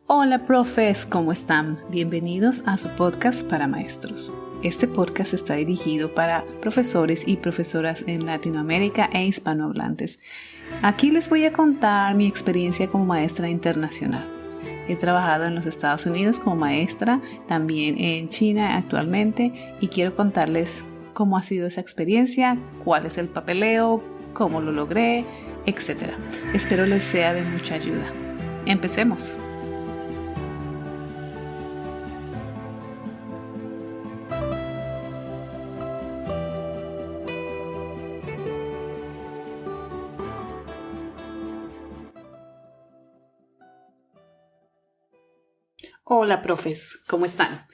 Hola profes, ¿cómo están? Bienvenidos a su podcast para maestros. Este podcast está dirigido para profesores y profesoras en Latinoamérica e hispanohablantes. Aquí les voy a contar mi experiencia como maestra internacional. He trabajado en los Estados Unidos como maestra, también en China actualmente, y quiero contarles cómo ha sido esa experiencia, cuál es el papeleo, cómo lo logré, etc. Espero les sea de mucha ayuda. Empecemos. Hola profes, ¿cómo están?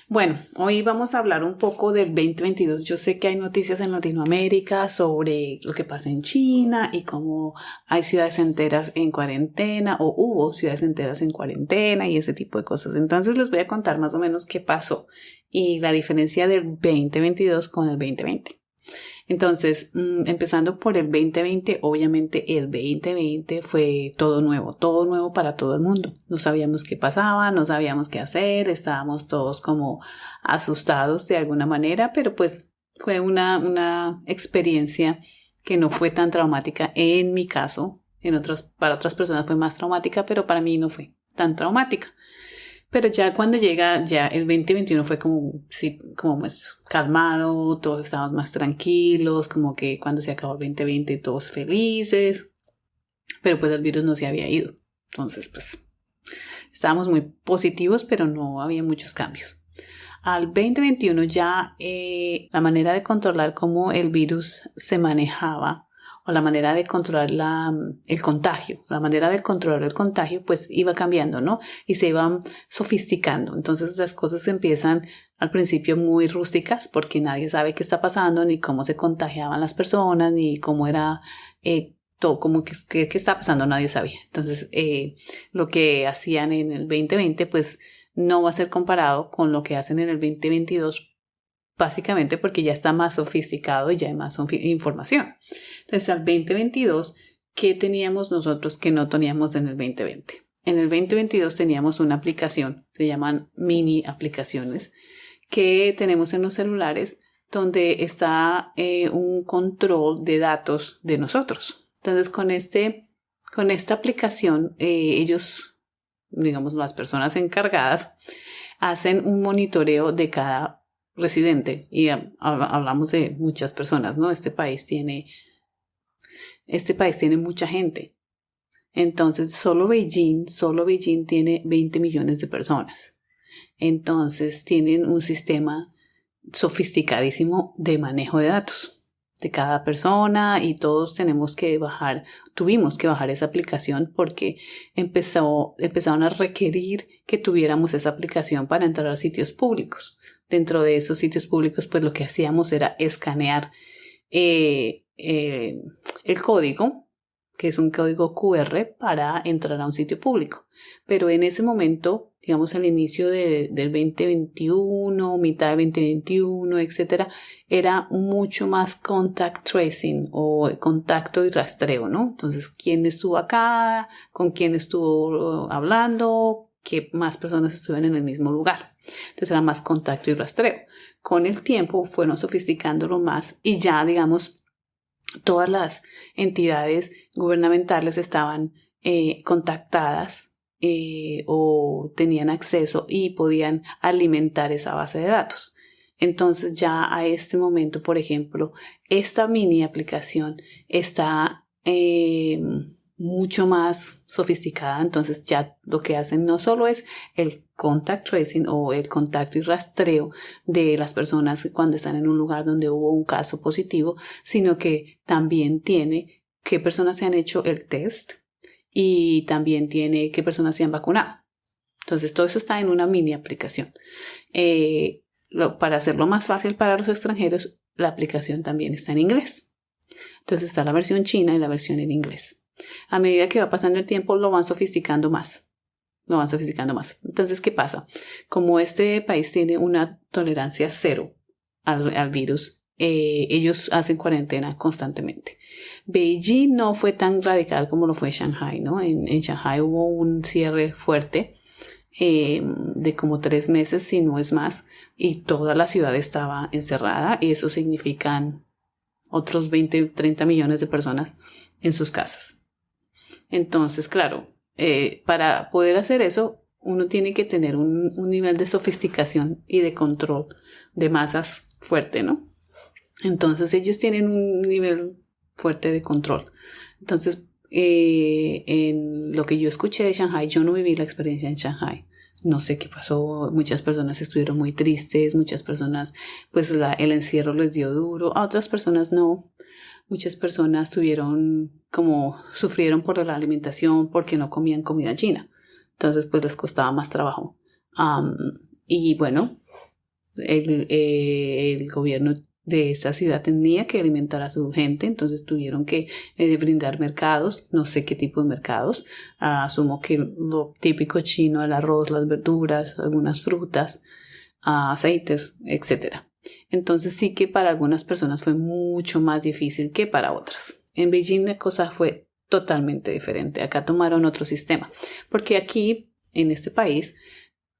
Bueno, hoy vamos a hablar un poco del 2022. Yo sé que hay noticias en Latinoamérica sobre lo que pasa en China y cómo hay ciudades enteras en cuarentena o hubo ciudades enteras en cuarentena y ese tipo de cosas. Entonces les voy a contar más o menos qué pasó y la diferencia del 2022 con el 2020. Entonces, empezando por el 2020, obviamente el 2020 fue todo nuevo para todo el mundo. No sabíamos qué pasaba, no sabíamos qué hacer, estábamos todos como asustados de alguna manera, pero pues fue una experiencia que no fue tan traumática en mi caso. Para otras personas fue más traumática, pero para mí no fue tan traumática. Pero ya cuando llega ya el 2021 fue como, sí, como más calmado, todos estábamos más tranquilos, como que cuando se acabó el 2020 todos felices, pero pues el virus no se había ido. Entonces pues estábamos muy positivos, pero no había muchos cambios. Al 2021 ya la manera de controlar cómo el virus se manejaba o la manera de controlar el contagio, pues iba cambiando, ¿no? Y se iban sofisticando. Entonces las cosas empiezan al principio muy rústicas porque nadie sabe qué está pasando, ni cómo se contagiaban las personas, ni cómo era todo, como qué está pasando, nadie sabía. Entonces lo que hacían en el 2020, pues no va a ser comparado con lo que hacen en el 2022, básicamente porque ya está más sofisticado y ya hay más información. Entonces, al 2022, ¿qué teníamos nosotros que no teníamos en el 2020? En el 2022 teníamos una aplicación, se llaman mini aplicaciones, que tenemos en los celulares donde está un control de datos de nosotros. Entonces, con esta aplicación, ellos, digamos, las personas encargadas, hacen un monitoreo de cada residente y hablamos de muchas personas, ¿no? Este país tiene mucha gente. Entonces, solo Beijing tiene 20 millones de personas. Entonces, tienen un sistema sofisticadísimo de manejo de datos de cada persona y todos tuvimos que bajar esa aplicación porque empezaron a requerir que tuviéramos esa aplicación para entrar a sitios públicos. Dentro de esos sitios públicos, pues lo que hacíamos era escanear el código, que es un código QR para entrar a un sitio público. Pero en ese momento, digamos al inicio del 2021, mitad de 2021, etcétera, era mucho más contact tracing o contacto y rastreo, ¿no? Entonces, ¿quién estuvo acá? ¿Con quién estuvo hablando? ¿Qué más personas estuvieron en el mismo lugar? Entonces era más contacto y rastreo. Con el tiempo fueron sofisticándolo más y ya, digamos, todas las entidades gubernamentales estaban contactadas o tenían acceso y podían alimentar esa base de datos. Entonces ya a este momento, por ejemplo, esta mini aplicación está mucho más sofisticada. Entonces ya lo que hacen no solo es el contact tracing o el contacto y rastreo de las personas cuando están en un lugar donde hubo un caso positivo, sino que también tiene qué personas se han hecho el test y también tiene qué personas se han vacunado. Entonces todo eso está en una mini aplicación. Para hacerlo más fácil para los extranjeros, la aplicación también está en inglés. Entonces está la versión china y la versión en inglés. A medida que va pasando el tiempo lo van sofisticando más. Entonces, ¿qué pasa? Como este país tiene una tolerancia cero al virus, ellos hacen cuarentena constantemente. Beijing no fue tan radical como lo fue Shanghai, ¿no? En Shanghai hubo un cierre fuerte de como 3 meses, si no es más, y toda la ciudad estaba encerrada, y eso significan otros 20, 30 millones de personas en sus casas. Entonces, claro, para poder hacer eso, uno tiene que tener un nivel de sofisticación y de control de masas fuerte, ¿no? Entonces, ellos tienen un nivel fuerte de control. Entonces, en lo que yo escuché de Shanghai, yo no viví la experiencia en Shanghai. No sé qué pasó, muchas personas estuvieron muy tristes, muchas personas, pues el encierro les dio duro, a otras personas no. Muchas personas sufrieron por la alimentación porque no comían comida china. Entonces, pues les costaba más trabajo. Y bueno, el gobierno de esa ciudad tenía que alimentar a su gente, entonces tuvieron que brindar mercados, no sé qué tipo de mercados, asumo que lo típico chino, el arroz, las verduras, algunas frutas, aceites, etcétera. Entonces sí que para algunas personas fue mucho más difícil que para otras. En Beijing la cosa fue totalmente diferente, acá tomaron otro sistema, porque aquí en este país,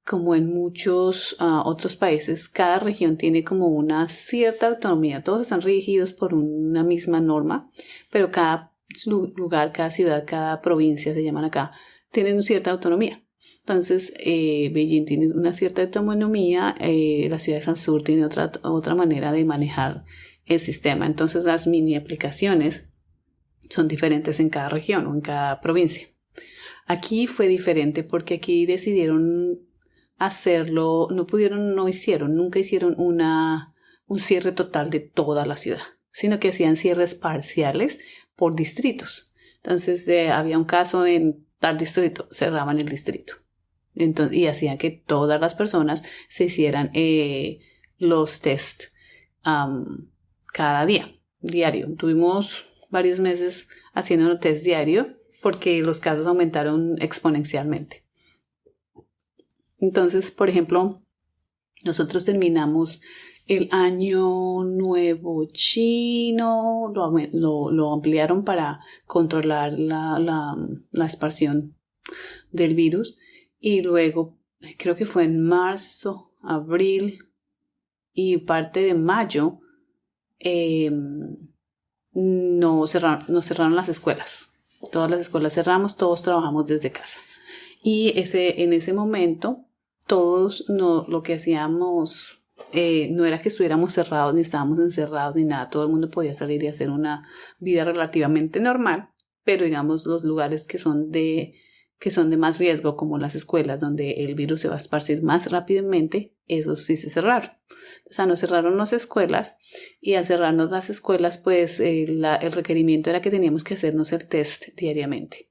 como en muchos otros países, cada región tiene como una cierta autonomía. Todos están regidos por una misma norma, pero cada lugar, cada ciudad, cada provincia, se llaman acá, tienen una cierta autonomía. Entonces, Beijing tiene una cierta autonomía, la ciudad de Sansur tiene otra manera de manejar el sistema. Entonces, las mini aplicaciones son diferentes en cada región o en cada provincia. Aquí fue diferente porque aquí decidieron hacerlo, nunca hicieron un cierre total de toda la ciudad, sino que hacían cierres parciales por distritos. Entonces, había un caso en tal distrito, cerraban el distrito. Entonces, y hacían que todas las personas se hicieran los test cada día, diario. Tuvimos varios meses haciendo un test diario porque los casos aumentaron exponencialmente. Entonces, por ejemplo, nosotros terminamos el año nuevo chino, lo ampliaron para controlar la expansión del virus, y luego creo que fue en marzo, abril y parte de mayo nos cerraron las escuelas. Todas las escuelas cerramos, todos trabajamos desde casa. Y en ese momento, todos lo que hacíamos no era que estuviéramos cerrados, ni estábamos encerrados, ni nada. Todo el mundo podía salir y hacer una vida relativamente normal, pero digamos los lugares que son de más riesgo, como las escuelas, donde el virus se va a esparcir más rápidamente, esos sí se cerraron. O sea, nos cerraron las escuelas, y al cerrarnos las escuelas, pues el requerimiento era que teníamos que hacernos el test diariamente.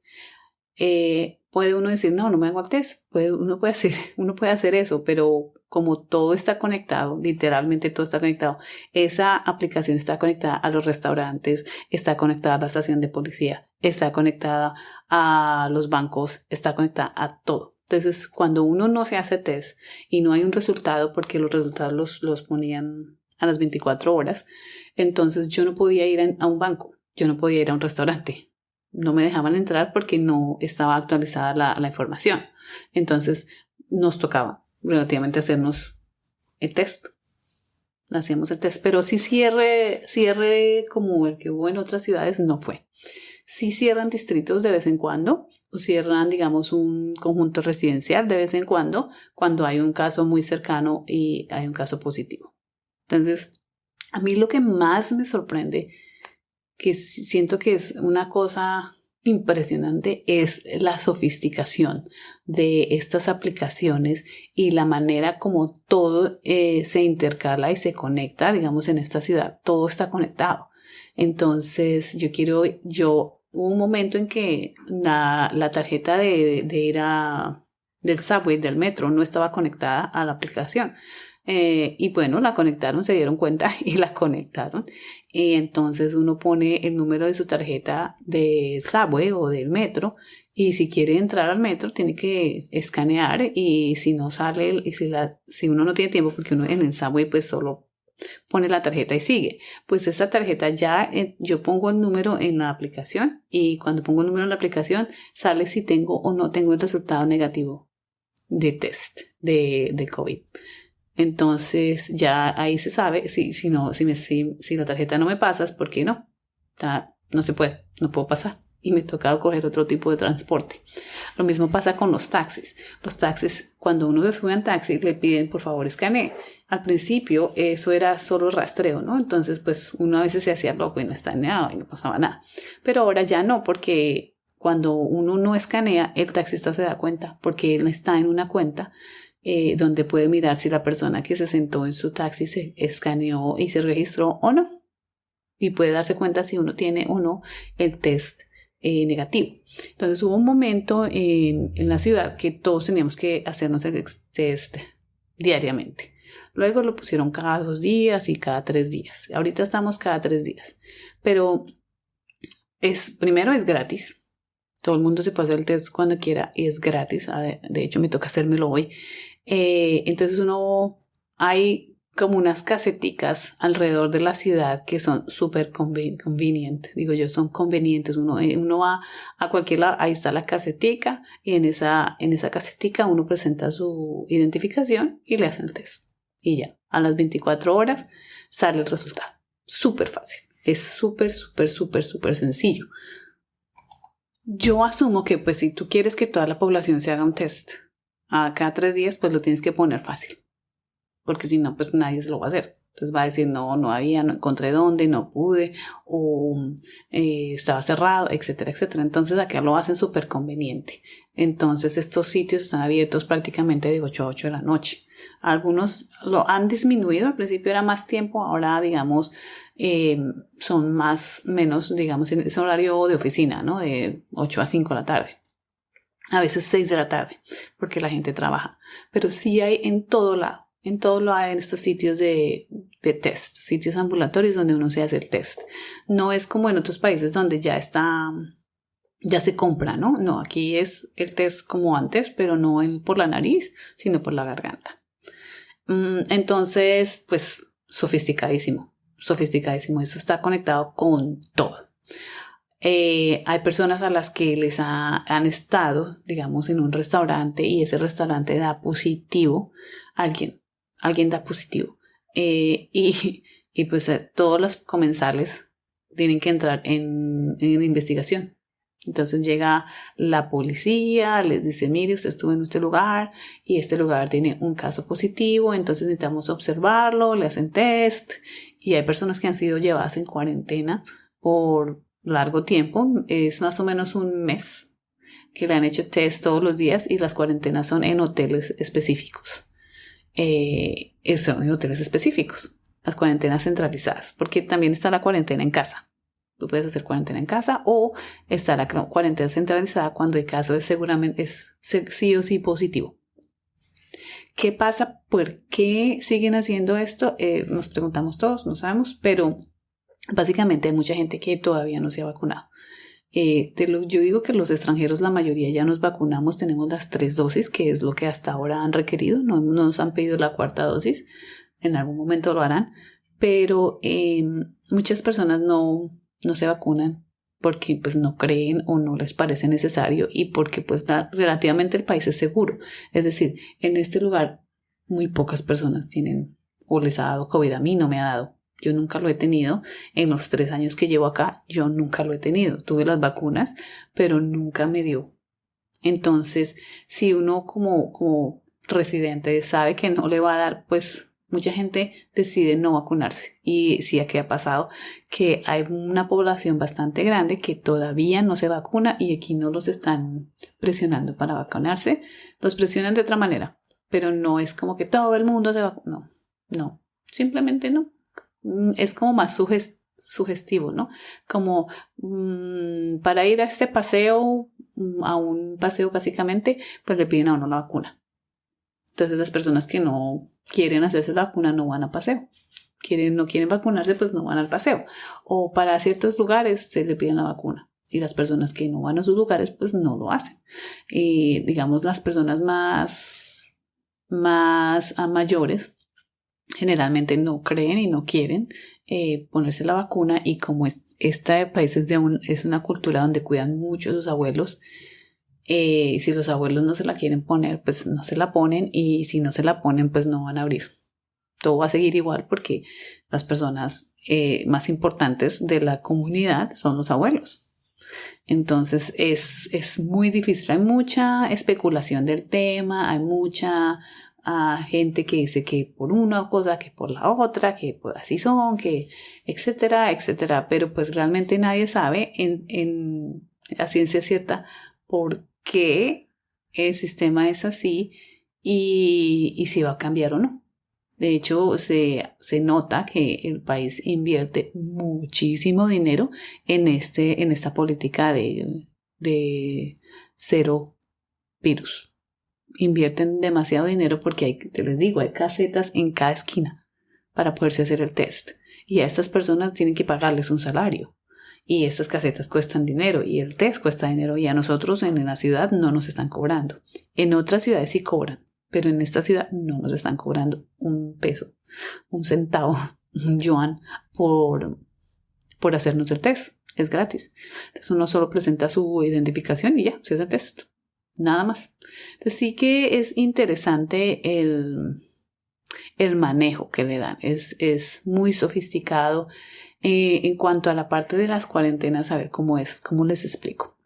Puede uno decir, no me hago el test. Uno puede hacer eso, pero como todo está conectado, literalmente todo está conectado, esa aplicación está conectada a los restaurantes, está conectada a la estación de policía, está conectada a los bancos, está conectada a todo. Entonces, cuando uno no se hace test y no hay un resultado, porque los resultados los ponían a las 24 horas, entonces yo no podía ir a un banco, yo no podía ir a un restaurante. No me dejaban entrar porque no estaba actualizada la información. Entonces nos tocaba relativamente hacernos el test. Hacíamos el test, pero sí cierre como el que hubo en otras ciudades no fue. Sí cierran distritos de vez en cuando, o cierran, digamos, un conjunto residencial de vez en cuando hay un caso muy cercano y hay un caso positivo. Entonces, a mí lo que más me sorprende, que siento que es una cosa impresionante, es la sofisticación de estas aplicaciones y la manera como todo se intercala y se conecta. Digamos, en esta ciudad todo está conectado. Entonces hubo un momento en que la tarjeta de ir del subway, del metro, no estaba conectada a la aplicación. Y bueno, la conectaron, se dieron cuenta y la conectaron. Y entonces uno pone el número de su tarjeta de subway o del metro, y si quiere entrar al metro tiene que escanear, y si no sale, si uno no tiene tiempo, porque uno en el subway pues solo pone la tarjeta y sigue, pues esa tarjeta ya yo pongo el número en la aplicación, y cuando pongo el número en la aplicación sale si tengo o no tengo el resultado negativo de test de COVID. Entonces ya ahí se sabe, si la tarjeta no me pasa, es porque no, no se puede, no puedo pasar. Y me toca coger otro tipo de transporte. Lo mismo pasa con los taxis. Los taxis, cuando uno se sube en taxi, le piden por favor escanee. Al principio eso era solo rastreo, ¿no? Entonces pues uno a veces se hacía loco y no escaneaba y no pasaba nada. Pero ahora ya no, porque cuando uno no escanea, el taxista se da cuenta, porque él está en una cuenta donde puede mirar si la persona que se sentó en su taxi se escaneó y se registró o no. Y puede darse cuenta si uno tiene o no el test negativo. Entonces hubo un momento en la ciudad que todos teníamos que hacernos el test diariamente. Luego lo pusieron cada 2 días y cada 3 días. Ahorita estamos cada 3 días. Pero primero es gratis. Todo el mundo se puede hacer el test cuando quiera y es gratis. De hecho, me toca hacérmelo hoy. Entonces hay como unas caseticas alrededor de la ciudad que son súper convenient, digo yo, son convenientes. Uno va a cualquier lado, ahí está la casetica y en esa casetica uno presenta su identificación y le hacen el test. Y ya, a las 24 horas sale el resultado. Súper fácil, es súper sencillo. Yo asumo que pues si tú quieres que toda la población se haga un test a cada 3 días, pues lo tienes que poner fácil. Porque si no, pues nadie se lo va a hacer. Entonces va a decir, no había, no encontré dónde, no pude, o estaba cerrado, etcétera, etcétera. Entonces acá lo hacen súper conveniente. Entonces estos sitios están abiertos prácticamente de 8 a 8 de la noche. Algunos lo han disminuido, al principio era más tiempo, ahora digamos son menos, digamos, en ese horario de oficina, ¿no? De 8 a 5 de la tarde. A veces 6 de la tarde, porque la gente trabaja. Pero sí hay en todo lado hay en estos sitios de test, sitios ambulatorios donde uno se hace el test. No es como en otros países donde ya se compra, ¿no? No, aquí es el test como antes, pero no por la nariz, sino por la garganta. Entonces, pues, sofisticadísimo. Eso está conectado con todo. Hay personas a las que les han estado, digamos, en un restaurante y ese restaurante da positivo. Alguien da positivo. Y pues todos los comensales tienen que entrar en investigación. Entonces llega la policía, les dice, mire, usted estuvo en este lugar y este lugar tiene un caso positivo, entonces necesitamos observarlo, le hacen test. Y hay personas que han sido llevadas en cuarentena por largo tiempo, es más o menos un mes que le han hecho test todos los días y las cuarentenas son en hoteles específicos. Son en hoteles específicos, las cuarentenas centralizadas, porque también está la cuarentena en casa. Tú puedes hacer cuarentena en casa o está la cuarentena centralizada cuando el caso seguramente es sí o sí positivo. ¿Qué pasa? ¿Por qué siguen haciendo esto? Nos preguntamos todos, no sabemos, pero básicamente hay mucha gente que todavía no se ha vacunado. Yo digo que los extranjeros, la mayoría ya nos vacunamos, tenemos las 3 dosis, que es lo que hasta ahora han requerido, no nos han pedido la 4ª dosis, en algún momento lo harán, pero muchas personas no se vacunan porque pues no creen o no les parece necesario y porque pues relativamente el país es seguro. Es decir, en este lugar muy pocas personas tienen o les ha dado COVID. A mí no me ha dado. Yo nunca lo he tenido. En los 3 años que llevo acá, yo nunca lo he tenido. Tuve las vacunas, pero nunca me dio. Entonces, si uno como residente sabe que no le va a dar, pues mucha gente decide no vacunarse. Y sí, aquí ha pasado que hay una población bastante grande que todavía no se vacuna y aquí no los están presionando para vacunarse. Los presionan de otra manera, pero no es como que todo el mundo se vacuna. No, simplemente no. Es como más sugestivo, ¿no? Como para ir a este paseo, a un paseo básicamente, pues le piden a uno la vacuna. Entonces las personas que no quieren hacerse la vacuna no van a paseo. No quieren vacunarse, pues no van al paseo. O para ciertos lugares se le piden la vacuna. Y las personas que no van a sus lugares, pues no lo hacen. Y digamos, las personas más mayores generalmente no creen y no quieren ponerse la vacuna, y como este país es una cultura donde cuidan mucho a sus abuelos, Si los abuelos no se la quieren poner, pues no se la ponen, y si no se la ponen, pues no van a abrir. Todo va a seguir igual porque las personas más importantes de la comunidad son los abuelos. Entonces es muy difícil. Hay mucha especulación del tema, hay mucha gente que dice que por una cosa, que por la otra, que pues así son, que etcétera, etcétera. Pero pues realmente nadie sabe a ciencia cierta por qué el sistema es así y si va a cambiar o no. De hecho, se nota que el país invierte muchísimo dinero en esta política de cero virus. Invierten demasiado dinero porque te les digo, hay casetas en cada esquina para poderse hacer el test. Y a estas personas tienen que pagarles un salario. Y estas casetas cuestan dinero y el test cuesta dinero. Y a nosotros en la ciudad no nos están cobrando. En otras ciudades sí cobran. Pero en esta ciudad no nos están cobrando un peso, un centavo, un yuan por hacernos el test. Es gratis. Entonces uno solo presenta su identificación y ya, se hace el test. Nada más. Entonces sí que es interesante el manejo que le dan. Es muy sofisticado en cuanto a la parte de las cuarentenas. A ver cómo les explico.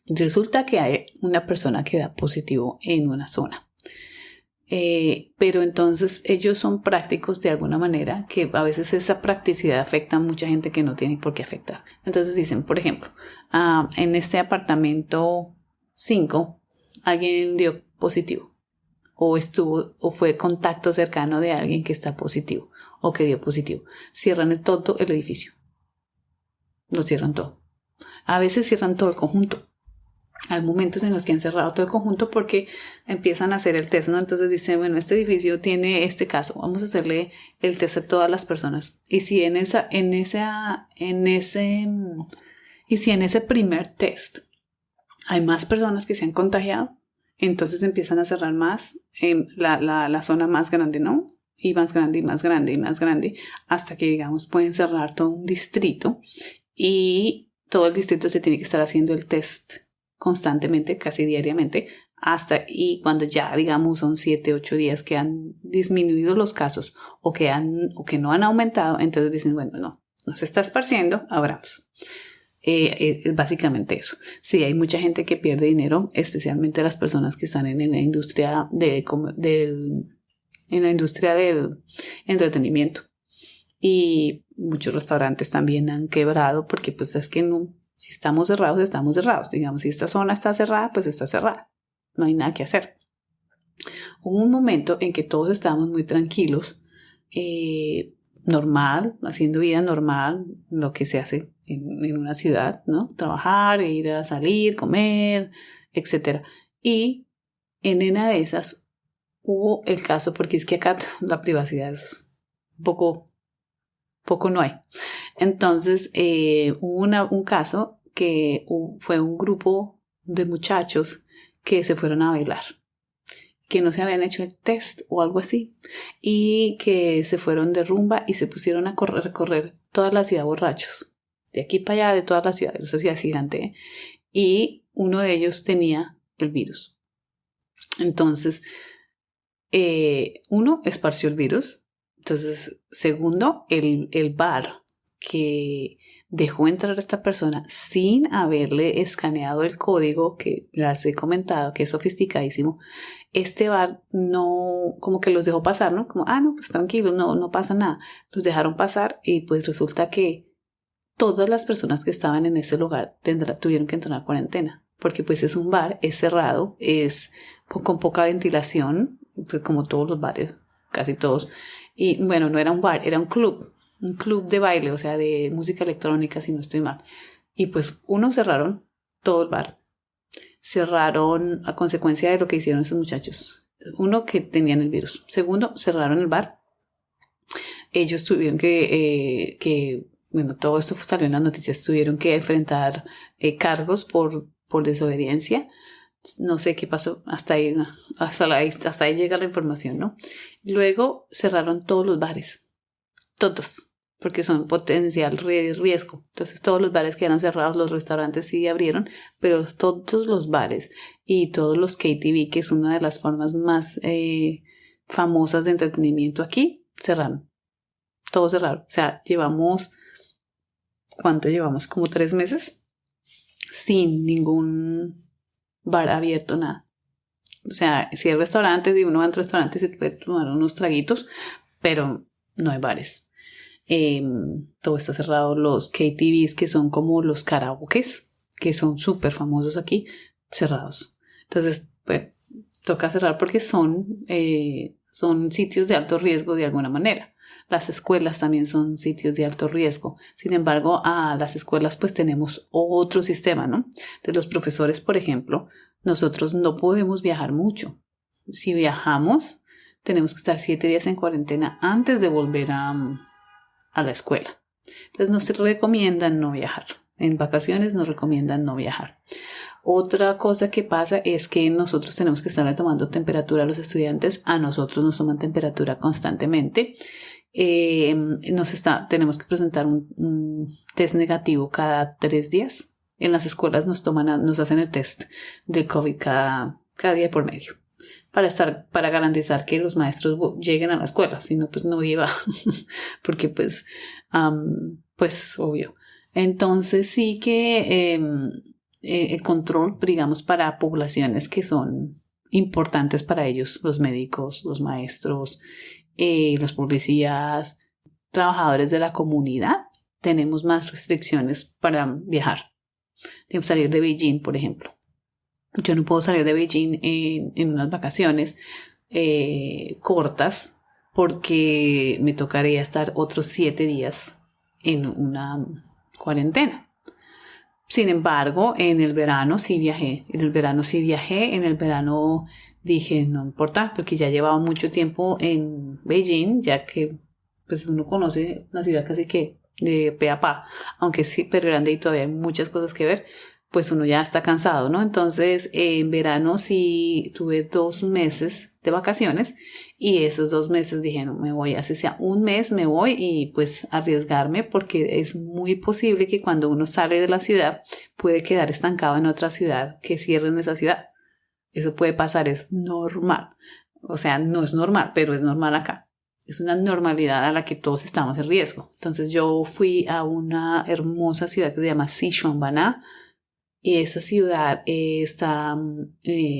Resulta que hay una persona que da positivo en una zona. Pero entonces ellos son prácticos de alguna manera, que a veces esa practicidad afecta a mucha gente que no tiene por qué afectar. Entonces dicen, por ejemplo, en este apartamento 5 alguien dio positivo o fue contacto cercano de alguien que está positivo o que dio positivo. Cierran todo el edificio. Lo cierran todo. A veces cierran todo el conjunto. Hay momentos en los que han cerrado todo el conjunto porque empiezan a hacer el test, ¿no? Entonces dicen, bueno, este edificio tiene este caso, vamos a hacerle el test a todas las personas. Y si en ese primer test hay más personas que se han contagiado, entonces empiezan a cerrar más la zona más grande, ¿no? Y más grande y más grande y más grande, hasta que, digamos, pueden cerrar todo un distrito y todo el distrito se tiene que estar haciendo el test constantemente, casi diariamente, y cuando ya, digamos, son 7, 8 días que han disminuido los casos o que no han aumentado, entonces dicen, bueno, no se está esparciendo, abramos. Es básicamente eso. Sí, hay mucha gente que pierde dinero, especialmente las personas que están en la industria del entretenimiento. Y muchos restaurantes también han quebrado porque pues es que no, si estamos cerrados, estamos cerrados. Digamos, si esta zona está cerrada, pues está cerrada. No hay nada que hacer. Hubo un momento en que todos estábamos muy tranquilos, normal, haciendo vida normal, lo que se hace en una ciudad, ¿no? Trabajar, ir a salir, comer, etc. Y en una de esas hubo el caso, porque es que acá la privacidad es poco no hay. Entonces hubo un caso que fue un grupo de muchachos que se fueron a bailar, que no se habían hecho el test o algo así, y que se fueron de rumba y se pusieron a recorrer toda la ciudad borrachos, de aquí para allá, de toda la ciudad, esa ciudad gigante, y uno de ellos tenía el virus. Entonces, uno esparció el virus. Entonces, segundo, el bar que dejó entrar a esta persona sin haberle escaneado el código, que les he comentado que es sofisticadísimo, este bar no, como que los dejó pasar, ¿no? Como, no, pues tranquilos, no pasa nada. Los dejaron pasar y pues resulta que todas las personas que estaban en ese lugar tuvieron que entrar a cuarentena, porque pues es un bar, es cerrado, es con poca ventilación, pues como todos los bares, casi todos. Y bueno, no era un bar, era un club de baile, o sea, de música electrónica, si no estoy mal. Y pues cerraron todo el bar. Cerraron a consecuencia de lo que hicieron esos muchachos. Uno, que tenían el virus. Segundo, cerraron el bar. Ellos tuvieron bueno, todo esto salió en las noticias, tuvieron que enfrentar cargos por desobediencia. No sé qué pasó, hasta ahí llega la información, ¿no? Luego cerraron todos los bares, todos. porque son potencial riesgo. Entonces todos los bares quedaron cerrados, los restaurantes sí abrieron, pero todos los bares y todos los KTV, que es una de las formas más famosas de entretenimiento aquí, cerraron. Todos cerraron. O sea, ¿cuánto llevamos? Como 3 meses sin ningún bar abierto, nada. O sea, sí hay restaurantes y uno va a restaurantes y puede tomar unos traguitos, pero no hay bares. Todo está cerrado. Los KTVs, que son como los karaokes, que son súper famosos aquí, cerrados. Entonces, pues, toca cerrar porque son sitios de alto riesgo de alguna manera. Las escuelas también son sitios de alto riesgo. Sin embargo, a las escuelas pues tenemos otro sistema, ¿no? De los profesores, por ejemplo, nosotros no podemos viajar mucho. Si viajamos, tenemos que estar 7 días en cuarentena antes de volver a la escuela. Entonces nos recomiendan no viajar. En vacaciones nos recomiendan no viajar. Otra cosa que pasa es que nosotros tenemos que estar tomando temperatura a los estudiantes. A nosotros nos toman temperatura constantemente. Tenemos que presentar un test negativo cada 3 días. En las escuelas nos hacen el test de COVID cada día por medio. Para garantizar que los maestros lleguen a la escuela, si no, pues no iba, porque pues obvio. Entonces sí que el control, digamos, para poblaciones que son importantes para ellos, los médicos, los maestros, los policías, trabajadores de la comunidad, tenemos más restricciones para viajar. Tenemos que salir de Beijing, por ejemplo. Yo no puedo salir de Beijing en unas vacaciones cortas porque me tocaría estar otros 7 días en una cuarentena. Sin embargo, en el verano sí viajé. En el verano dije, no importa, porque ya llevaba mucho tiempo en Beijing, ya que pues uno conoce la ciudad casi que de pe a pa, aunque sí, pero grande y todavía hay muchas cosas que ver, pues uno ya está cansado, ¿no? Entonces, en verano sí tuve 2 meses de vacaciones y esos 2 meses dije, no, me voy, así sea un mes me voy y pues arriesgarme porque es muy posible que cuando uno sale de la ciudad puede quedar estancado en otra ciudad, que cierren esa ciudad. Eso puede pasar, es normal. O sea, no es normal, pero es normal acá. Es una normalidad a la que todos estamos en riesgo. Entonces yo fui a una hermosa ciudad que se llama Xishuangbanna. Y esa ciudad está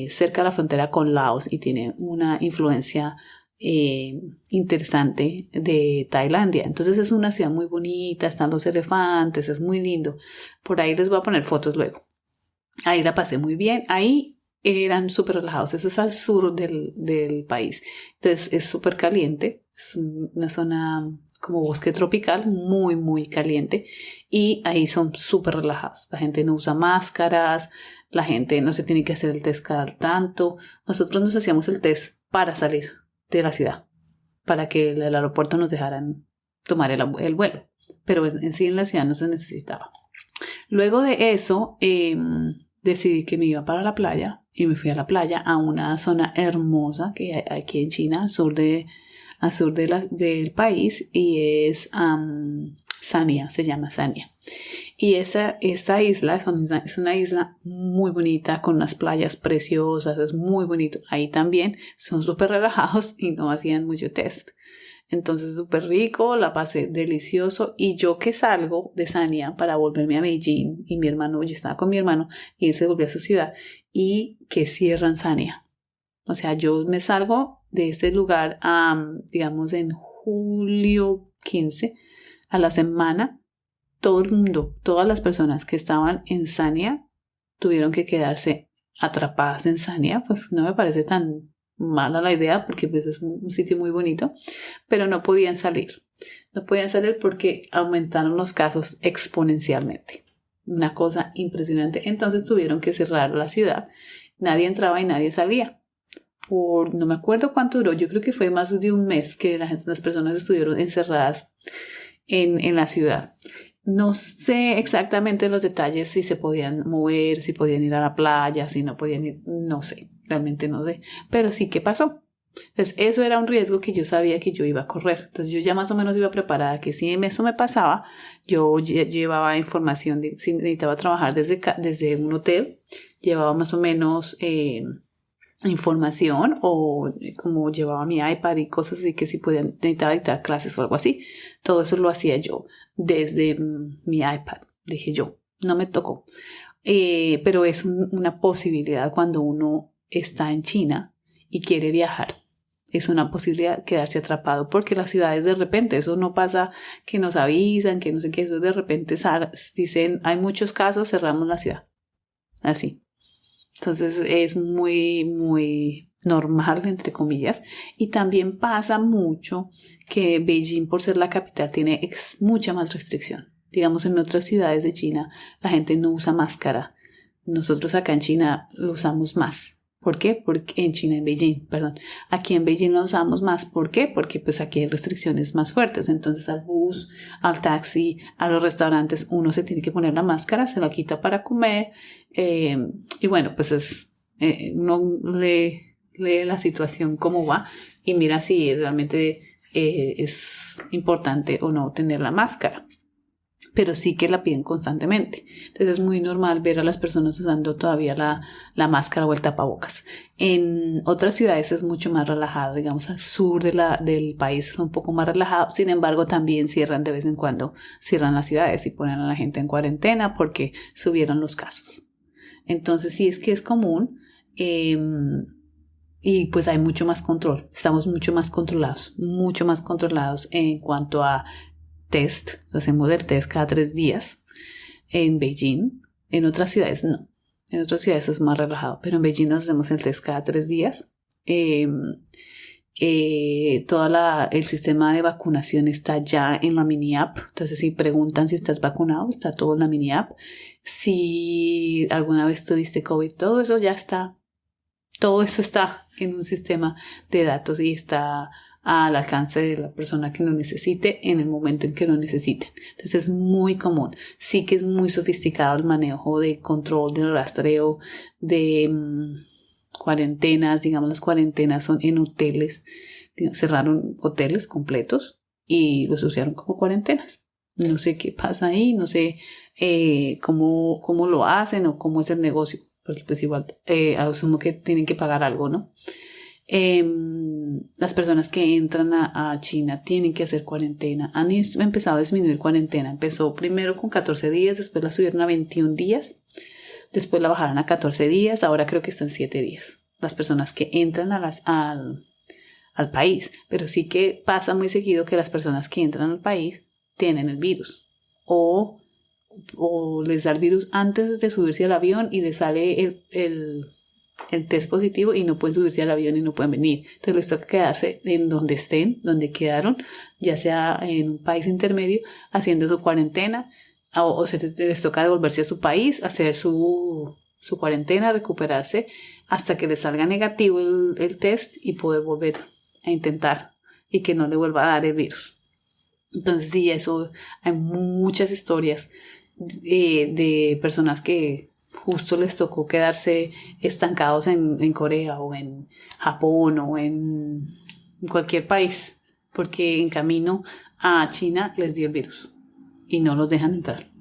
cerca de la frontera con Laos y tiene una influencia interesante de Tailandia. Entonces es una ciudad muy bonita, están los elefantes, es muy lindo. Por ahí les voy a poner fotos luego. Ahí la pasé muy bien. Ahí eran súper relajados. Eso es al sur del país. Entonces es súper caliente. Es una zona como bosque tropical, muy, muy caliente. Y ahí son súper relajados. La gente no usa máscaras. La gente no se tiene que hacer el test cada tanto. Nosotros nos hacíamos el test para salir de la ciudad. Para que el aeropuerto nos dejaran tomar el vuelo. Pero en sí en la ciudad no se necesitaba. Luego de eso, decidí que me iba para la playa y me fui a la playa, a una zona hermosa que hay aquí en China, al sur del país, y es Sanya, se llama Sanya. Y esta isla es una isla muy bonita, con unas playas preciosas, es muy bonito. Ahí también son súper relajados y no hacían mucho test. Entonces súper rico, la pasé delicioso, y yo que salgo de Sanya para volverme a Beijing y yo estaba con mi hermano y él se volvió a su ciudad y que cierran Sanya. O sea, yo me salgo de este lugar digamos en julio 15 a la semana. Todo el mundo, todas las personas que estaban en Sanya tuvieron que quedarse atrapadas en Sanya. Pues no me parece tan mala la idea porque pues es un sitio muy bonito, pero no podían salir porque aumentaron los casos exponencialmente, una cosa impresionante. Entonces tuvieron que cerrar la ciudad, nadie entraba y nadie salía no me acuerdo cuánto duró, yo creo que fue más de un mes que las personas estuvieron encerradas en la ciudad. No sé exactamente los detalles, si se podían mover, si podían ir a la playa, si no podían ir, no sé, realmente no sé, pero sí que pasó. Entonces, eso era un riesgo que yo sabía que yo iba a correr. Entonces, yo ya más o menos iba preparada que si eso me pasaba, yo llevaba información, si necesitaba trabajar desde un hotel, llevaba más o menos información o como llevaba mi iPad y cosas así que si necesitaba dictar clases o algo así. Todo eso lo hacía yo desde mi iPad, dije yo, no me tocó. Pero es una posibilidad cuando uno está en China y quiere viajar. Es una posibilidad quedarse atrapado porque las ciudades de repente, eso no pasa que nos avisan, que no sé qué, eso de repente dicen, hay muchos casos, cerramos la ciudad. Así. Entonces es muy, muy normal, entre comillas. Y también pasa mucho que Beijing, por ser la capital, tiene mucha más restricción. Digamos, en otras ciudades de China, la gente no usa máscara. Nosotros acá en China lo usamos más. ¿Por qué? Porque en Beijing, perdón. Aquí en Beijing lo usamos más. ¿Por qué? Porque pues aquí hay restricciones más fuertes. Entonces al bus, al taxi, a los restaurantes, uno se tiene que poner la máscara, se la quita para comer. Y bueno, pues uno lee la situación cómo va y mira si realmente es importante o no tener la máscara. Pero sí que la piden constantemente. Entonces es muy normal ver a las personas usando todavía la máscara o el tapabocas. En otras ciudades es mucho más relajado, digamos al sur del país es un poco más relajado, sin embargo también cierran de vez en cuando, cierran las ciudades y ponen a la gente en cuarentena porque subieron los casos. Entonces sí es que es común y pues hay mucho más control, estamos mucho más controlados en cuanto a test, hacemos el test cada 3 días en Beijing. En otras ciudades no, en otras ciudades es más relajado, pero en Beijing nos hacemos el test cada 3 días. El sistema de vacunación está ya en la mini app, entonces si preguntan si estás vacunado, está todo en la mini app. Si alguna vez tuviste COVID, todo eso ya está, todo eso está en un sistema de datos y está al alcance de la persona que lo necesite en el momento en que lo necesiten. Entonces es muy común. Sí que es muy sofisticado el manejo de control, de rastreo, de cuarentenas. Digamos, las cuarentenas son en hoteles. Cerraron hoteles completos y los usaron como cuarentenas. No sé qué pasa ahí, no sé cómo lo hacen o cómo es el negocio. Porque pues igual asumo que tienen que pagar algo, ¿no? Las personas que entran a China tienen que hacer cuarentena. Han empezado a disminuir cuarentena. Empezó primero con 14 días, después la subieron a 21 días, después la bajaron a 14 días, ahora creo que están 7 días. Las personas que entran al país, pero sí que pasa muy seguido que las personas que entran al país tienen el virus o les da el virus antes de subirse al avión y les sale el test positivo y no pueden subirse al avión y no pueden venir. Entonces les toca quedarse en donde estén, donde quedaron, ya sea en un país intermedio, haciendo su cuarentena o les toca devolverse a su país, hacer su cuarentena, recuperarse hasta que les salga negativo el test y poder volver a intentar y que no le vuelva a dar el virus. Entonces sí, eso hay muchas historias de personas que justo les tocó quedarse estancados en Corea o en Japón o en cualquier país porque en camino a China les dio el virus y no los dejan entrar.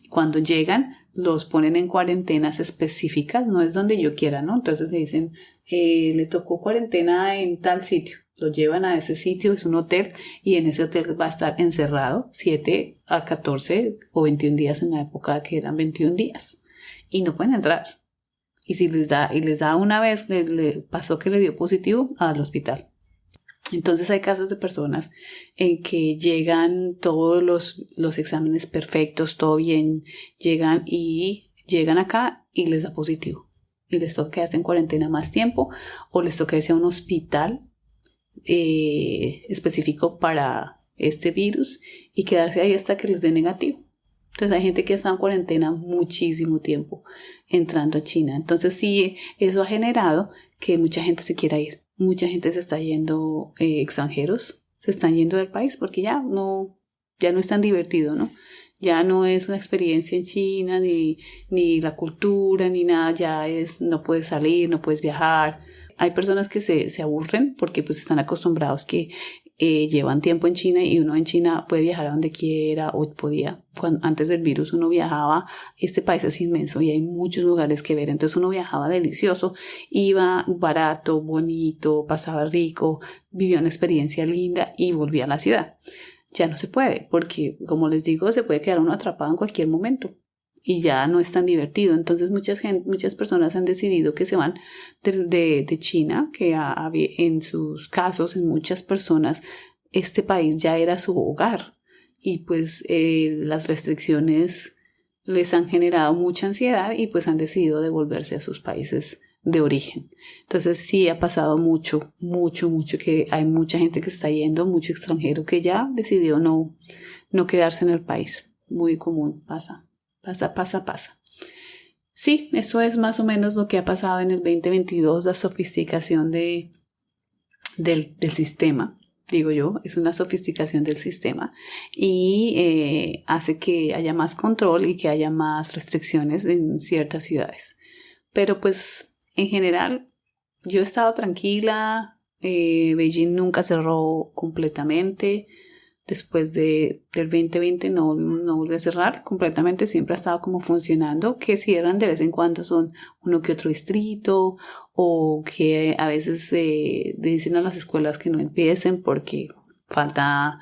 Cuando llegan los ponen en cuarentenas específicas, no es donde yo quiera, ¿no? Entonces le dicen, le tocó cuarentena en tal sitio. Lo llevan a ese sitio, es un hotel, y en ese hotel va a estar encerrado 7 a 14 o 21 días en la época que eran 21 días. Y no pueden entrar. Y si les da una vez, le pasó que le dio positivo al hospital. Entonces hay casos de personas en que llegan todos los exámenes perfectos, todo bien, llegan acá y les da positivo. Y les toca quedarse en cuarentena más tiempo o les toca irse a un hospital específico para este virus y quedarse ahí hasta que les dé negativo. Entonces hay gente que está en cuarentena muchísimo tiempo entrando a China. Entonces sí, eso ha generado que mucha gente se quiera ir. Mucha gente se está yendo, extranjeros se están yendo del país porque ya no es tan divertido, ¿no? Ya no es una experiencia en China, ni la cultura, ni nada. Ya no puedes salir, no puedes viajar. hay personas que se aburren porque pues están acostumbrados que llevan tiempo en China y uno en China puede viajar a donde quiera o podía. Antes del virus uno viajaba, este país es inmenso y hay muchos lugares que ver, entonces uno viajaba delicioso, iba barato, bonito, pasaba rico, vivía una experiencia linda y volvía a la ciudad. Ya no se puede porque, como les digo, se puede quedar uno atrapado en cualquier momento y ya no es tan divertido. Entonces muchas personas han decidido que se van de China, que en sus casos, en muchas personas, este país ya era su hogar y pues las restricciones les han generado mucha ansiedad y pues han decidido devolverse a sus países de origen. Entonces sí ha pasado mucho que hay mucha gente que está yendo, mucho extranjero que ya decidió no quedarse en el país. Muy común, pasa. Sí, eso es más o menos lo que ha pasado en el 2022, la sofisticación del sistema, digo yo, es una sofisticación del sistema y hace que haya más control y que haya más restricciones en ciertas ciudades. Pero pues en general yo he estado tranquila, Beijing nunca cerró completamente. Después del 2020 no volvió a cerrar completamente, siempre ha estado como funcionando, que cierran de vez en cuando son uno que otro distrito o que a veces dicen a las escuelas que no empiecen porque falta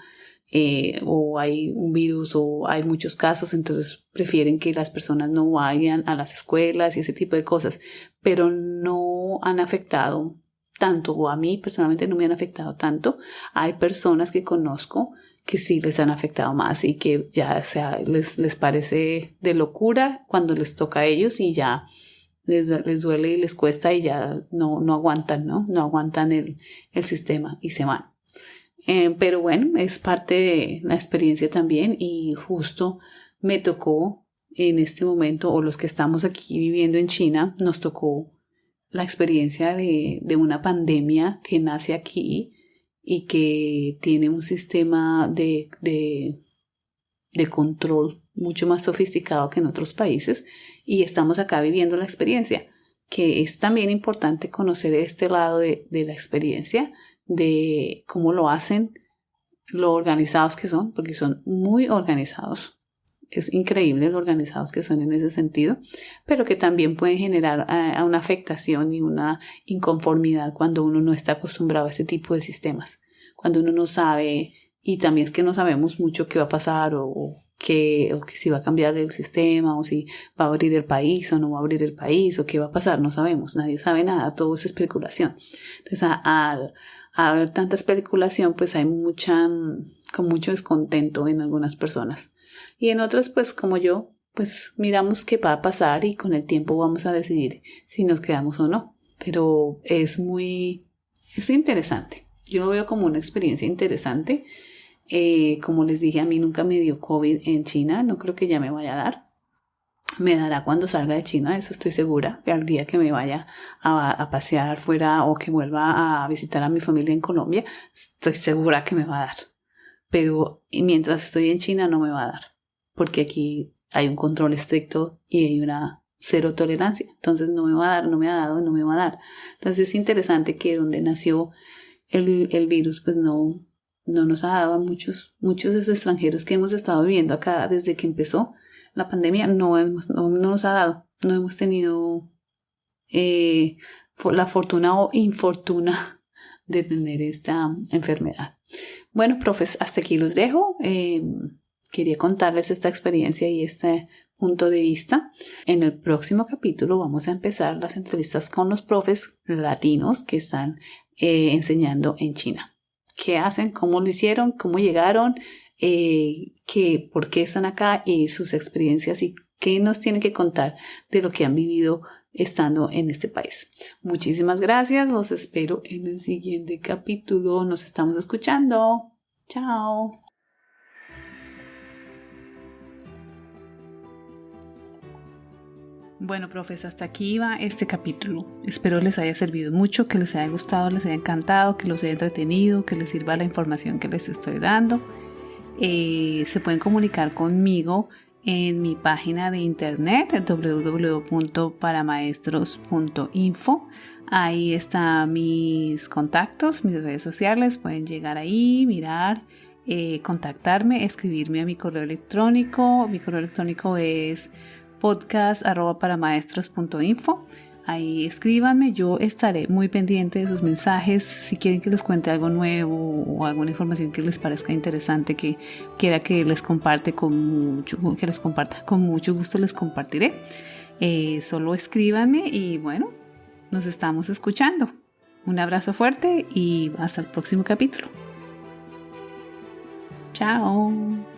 o hay un virus o hay muchos casos, entonces prefieren que las personas no vayan a las escuelas y ese tipo de cosas, pero no han afectado tanto, o a mí personalmente no me han afectado tanto. Hay personas que conozco que sí les han afectado más y que ya les parece de locura cuando les toca a ellos y ya les duele y les cuesta y ya no aguantan, ¿no? No aguantan el sistema y se van. Pero bueno, es parte de la experiencia también y justo me tocó en este momento, o los que estamos aquí viviendo en China, nos tocó la experiencia de una pandemia que nace aquí y que tiene un sistema de control mucho más sofisticado que en otros países y estamos acá viviendo la experiencia, que es también importante conocer este lado de la experiencia, de cómo lo hacen, lo organizados que son, porque son muy organizados. Es increíble lo organizados que son en ese sentido, pero que también pueden generar una afectación y una inconformidad cuando uno no está acostumbrado a este tipo de sistemas, cuando uno no sabe, y también es que no sabemos mucho qué va a pasar o que si va a cambiar el sistema o si va a abrir el país o no va a abrir el país o qué va a pasar, no sabemos, nadie sabe nada, todo es especulación. Entonces al haber tanta especulación pues hay con mucho descontento en algunas personas. Y en otras, pues como yo, pues miramos qué va a pasar y con el tiempo vamos a decidir si nos quedamos o no. Pero es interesante. Yo lo veo como una experiencia interesante. Como les dije, a mí nunca me dio COVID en China. No creo que ya me vaya a dar. Me dará cuando salga de China, eso estoy segura. Al día que me vaya a pasear fuera o que vuelva a visitar a mi familia en Colombia, estoy segura que me va a dar. Pero mientras estoy en China no me va a dar, porque aquí hay un control estricto y hay una cero tolerancia. Entonces no me va a dar, no me ha dado, no me va a dar. Entonces es interesante que donde nació el virus, pues no nos ha dado a muchos de esos extranjeros que hemos estado viviendo acá desde que empezó la pandemia, no nos ha dado. No hemos tenido la fortuna o infortuna de tener esta enfermedad. Bueno, profes, hasta aquí los dejo. Quería contarles esta experiencia y este punto de vista. En el próximo capítulo vamos a empezar las entrevistas con los profes latinos que están enseñando en China. ¿Qué hacen? ¿Cómo lo hicieron? ¿Cómo llegaron? ¿Por qué están acá? Y sus experiencias y qué nos tienen que contar de lo que han vivido estando en este país. Muchísimas gracias. Los espero en el siguiente capítulo. Nos estamos escuchando. Chao. Bueno, profes, hasta aquí va este capítulo. Espero les haya servido mucho, que les haya gustado, les haya encantado, que los haya entretenido, que les sirva la información que les estoy dando. Se pueden comunicar conmigo en mi página de internet www.paramaestros.info. Ahí están mis contactos, mis redes sociales. Pueden llegar ahí, mirar, contactarme, escribirme a mi correo electrónico. Mi correo electrónico es podcast@paramaestros.info. Ahí escríbanme, yo estaré muy pendiente de sus mensajes. Si quieren que les cuente algo nuevo o alguna información que les parezca interesante, que quiera que les comparta con mucho gusto les compartiré. Solo escríbanme y bueno, nos estamos escuchando. Un abrazo fuerte y hasta el próximo capítulo. Chao.